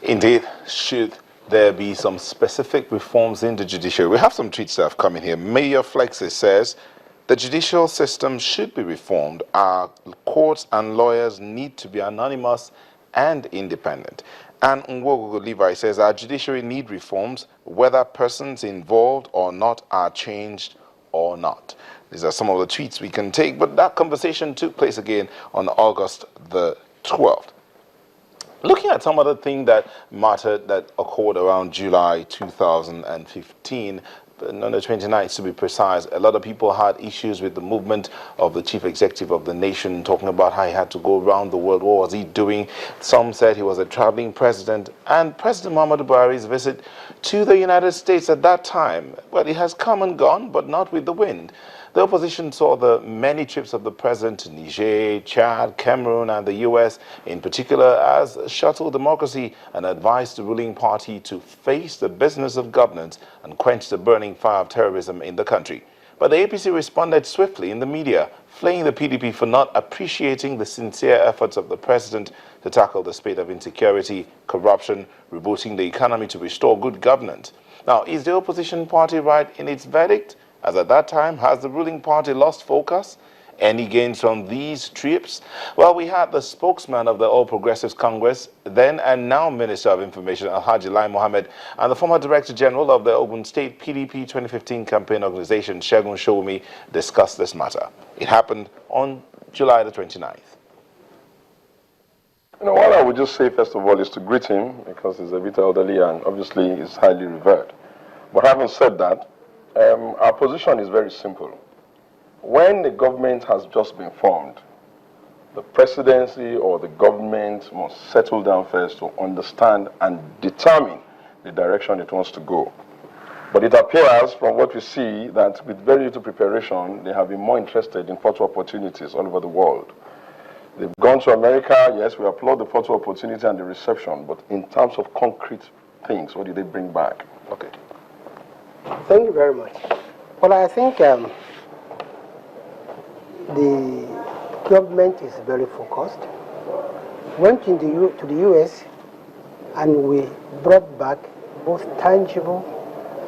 Indeed, should there be some specific reforms in the judiciary? We have some tweets that have come in here. Mayor Flexi says the judicial system should be reformed. Our courts and lawyers need to be anonymous and independent. And Nwogo Levi says our judiciary need reforms, whether persons involved or not are changed or not. These are some of the tweets we can take, but that conversation took place again on August the 12th. Looking at some other thing that mattered that occurred around July 2015, on the 29th to be precise, a lot of people had issues with the movement of the chief executive of the nation, talking about how he had to go around the world. What was he doing? Some said he was a traveling president. And President Muhammadu Buhari's visit to the United States at that time, well, it has come and gone, but not with the wind. The opposition saw the many trips of the president to Niger, Chad, Cameroon, and the U.S. in particular as shuttle democracy and advised the ruling party to face the business of governance and quench the burning fire of terrorism in the country. But the APC responded swiftly in the media, flaying the PDP for not appreciating the sincere efforts of the president to tackle the spate of insecurity, corruption, rebooting the economy to restore good governance. Now, is the opposition party right in its verdict? As at that time, has the ruling party lost focus? Any gains from these trips? Well, we had the spokesman of the All Progressives Congress, then and now Minister of Information, Alhaji Lai Mohammed, and the former Director General of the Ogun State PDP 2015 campaign organization, Segun Showumi, discuss this matter. It happened on July the 29th. What I would just say, first of all, is to greet him, because he's a bit elderly and obviously is highly revered. But having said that, our position is very simple. When the government has just been formed, the presidency or the government must settle down first to understand and determine the direction it wants to go. But it appears from what we see that with very little preparation, they have been more interested in photo opportunities all over the world. They've gone to America. Yes, we applaud the photo opportunity and the reception, but in terms of concrete things, what did they bring back? Okay. Thank you very much. Well, I think the government is very focused. Went to the U.S. and we brought back both tangible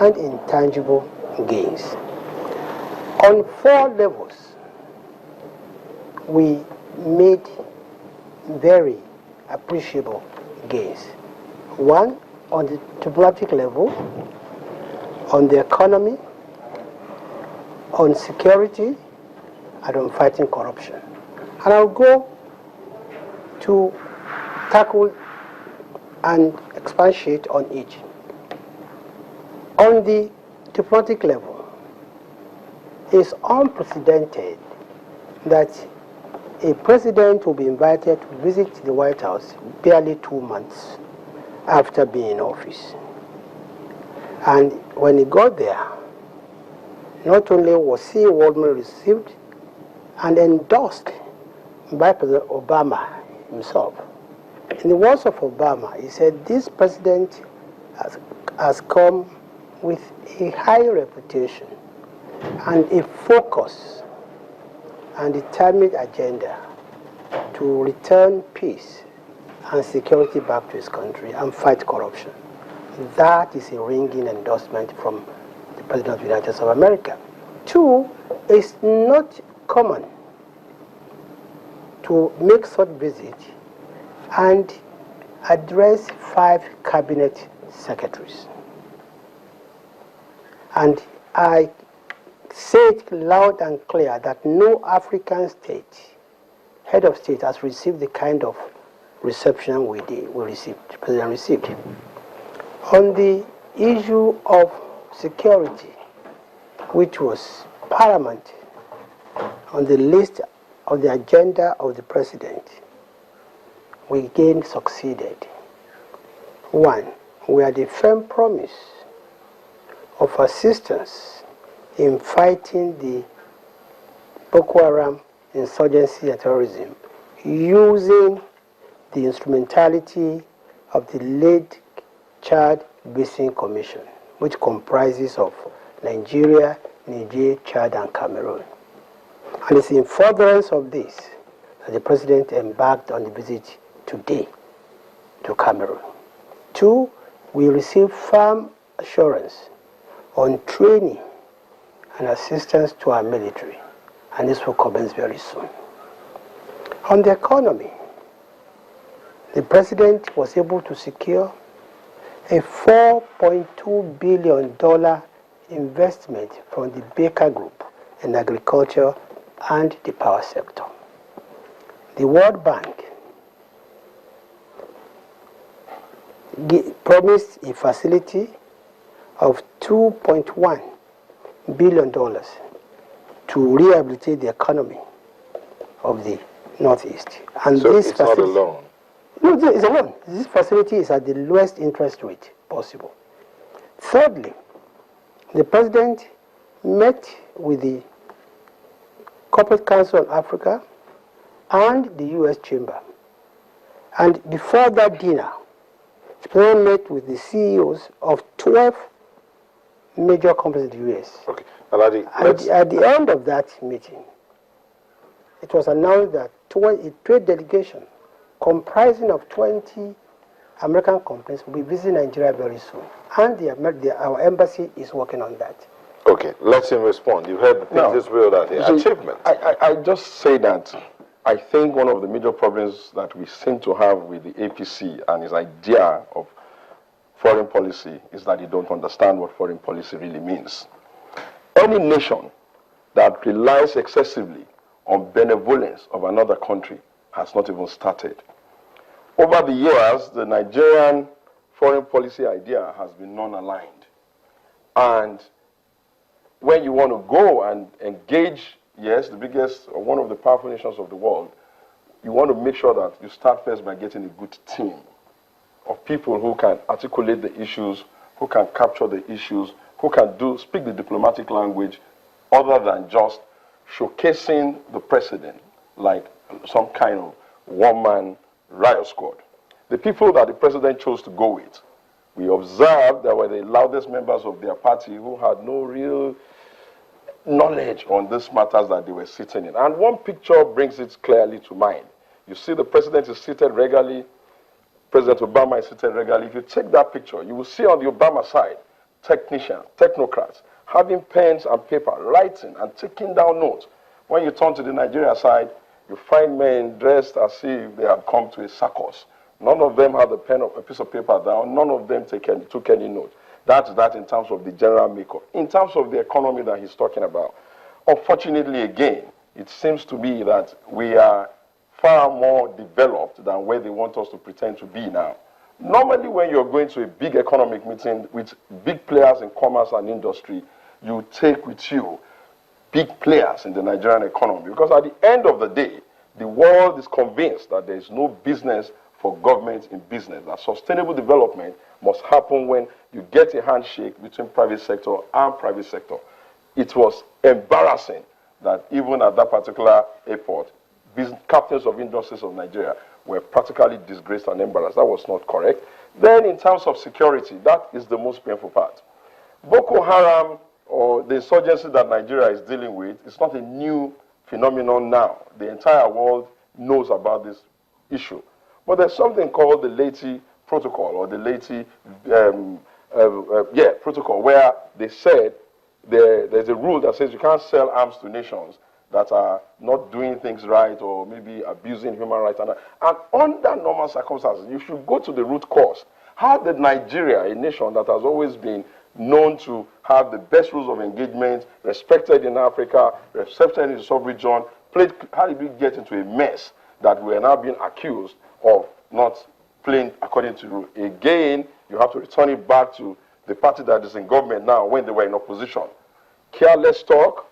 and intangible gains. On 4 levels, we made very appreciable gains. 1, on the diplomatic level, on the economy, on security, and on fighting corruption. And I'll go to tackle and expatiate on each. On the diplomatic level, it's unprecedented that a president will be invited to visit the White House barely 2 months after being in office. And when he got there, not only was he warmly received and endorsed by President Obama himself. In the words of Obama, he said, this president has come with a high reputation and a focus and determined agenda to return peace and security back to his country and fight corruption. That is a ringing endorsement from the President of the United States of America. 2, it's not common to make such visit and address 5 cabinet secretaries. And I say it loud and clear that no African state, head of state, has received the kind of reception the President received. On the issue of security, which was paramount on the list of the agenda of the president, we again succeeded. 1, we had a firm promise of assistance in fighting the Boko Haram insurgency and terrorism using the instrumentality of the late Chad Basin Commission, which comprises of Nigeria, Niger, Chad, and Cameroon. And it's in furtherance of this that the president embarked on the visit today to Cameroon. 2, we receive firm assurance on training and assistance to our military, and this will commence very soon. On the economy, the president was able to secure a $4.2 billion investment from the Baker Group in agriculture and the power sector. The World Bank promised a facility of $2.1 billion to rehabilitate the economy of the Northeast. And So this it's not a loan? No, it's a loan. This facility is at the lowest interest rate possible. Thirdly, the president met with the Corporate Council of Africa and the U.S. Chamber. And before that dinner, the president met with the CEOs of 12 major companies in the U.S. Okay. Aladi, At the end of that meeting, it was announced that a trade delegation comprising of 20 American companies will be visiting Nigeria very soon. And our embassy is working on that. Okay, let him respond. You heard the things this world out here. Achievement. I just say that I think one of the major problems that we seem to have with the APC and his idea of foreign policy is that you don't understand what foreign policy really means. Any nation that relies excessively on benevolence of another country has not even started. Over the years, the Nigerian foreign policy idea has been non-aligned. And when you want to go and engage, yes, the biggest or one of the powerful nations of the world, you want to make sure that you start first by getting a good team of people who can articulate the issues, who can capture the issues, who can speak the diplomatic language other than just showcasing the president like some kind of one-man riot squad. The people that the president chose to go with, we observed that were the loudest members of their party who had no real knowledge on these matters that they were sitting in. And one picture brings it clearly to mind. You see the president is seated regularly, President Obama is seated regularly. If you take that picture, you will see on the Obama side, technicians, technocrats, having pens and paper, writing and taking down notes. When you turn to the Nigeria side, you find men dressed as if they have come to a circus. None of them had a pen or a piece of paper down. None of them took any note. That's that in terms of the general makeup. In terms of the economy that he's talking about, unfortunately, again, it seems to be that we are far more developed than where they want us to pretend to be now. Normally, when you're going to a big economic meeting with big players in commerce and industry, you take with you big players in the Nigerian economy. Because at the end of the day, the world is convinced that there is no business for government in business. That sustainable development must happen when you get a handshake between private sector and private sector. It was embarrassing that even at that particular airport, captains of industries of Nigeria were practically disgraced and embarrassed. That was not correct. Then in terms of security, that is the most painful part. Boko Haram, or the insurgency that Nigeria is dealing with, is not a new phenomenon now. The entire world knows about this issue. But there's something called the Leyte Protocol, or the Leyte Protocol, where they said there's a rule that says you can't sell arms to nations that are not doing things right or maybe abusing human rights. And under normal circumstances, you should go to the root cause. How did Nigeria, a nation that has always been known to have the best rules of engagement, respected in Africa, respected in the sub-region, how did we get into a mess that we are now being accused of not playing according to rule? Again, you have to return it back to the party that is in government now when they were in opposition. Careless talk,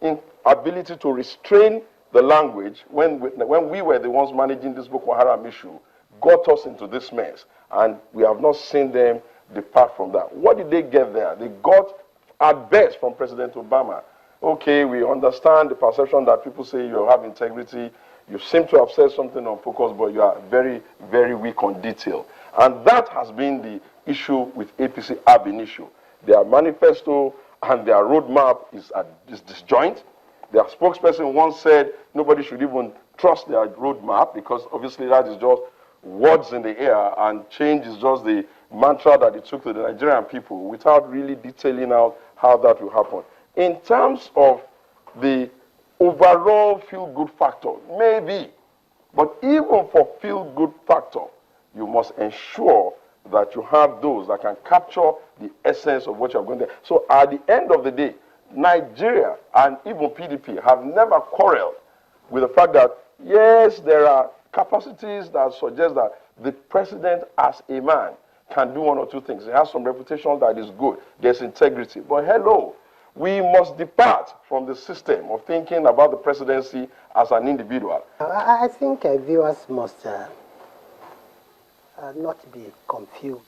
inability to restrain the language when we were the ones managing this Boko Haram issue got us into this mess. And we have not seen them depart from that. What did they get there? They got, at best, from President Obama, okay, we understand the perception that people say you have integrity, you seem to have said something on focus, but you are very, very weak on detail. And that has been the issue with APC ab initio. Their manifesto and their roadmap is disjoint. Their spokesperson once said nobody should even trust their roadmap because obviously that is just words in the air, and change is just the mantra that he took to the Nigerian people without really detailing out how that will happen. In terms of the overall feel-good factor, maybe, but even for feel-good factor, you must ensure that you have those that can capture the essence of what you're going to do. So at the end of the day, Nigeria and even PDP have never quarreled with the fact that, yes, there are capacities that suggest that the president as a man can do one or two things. He has some reputation that is good. There's integrity. But hello, we must depart from the system of thinking about the presidency as an individual. I think viewers must not be confused.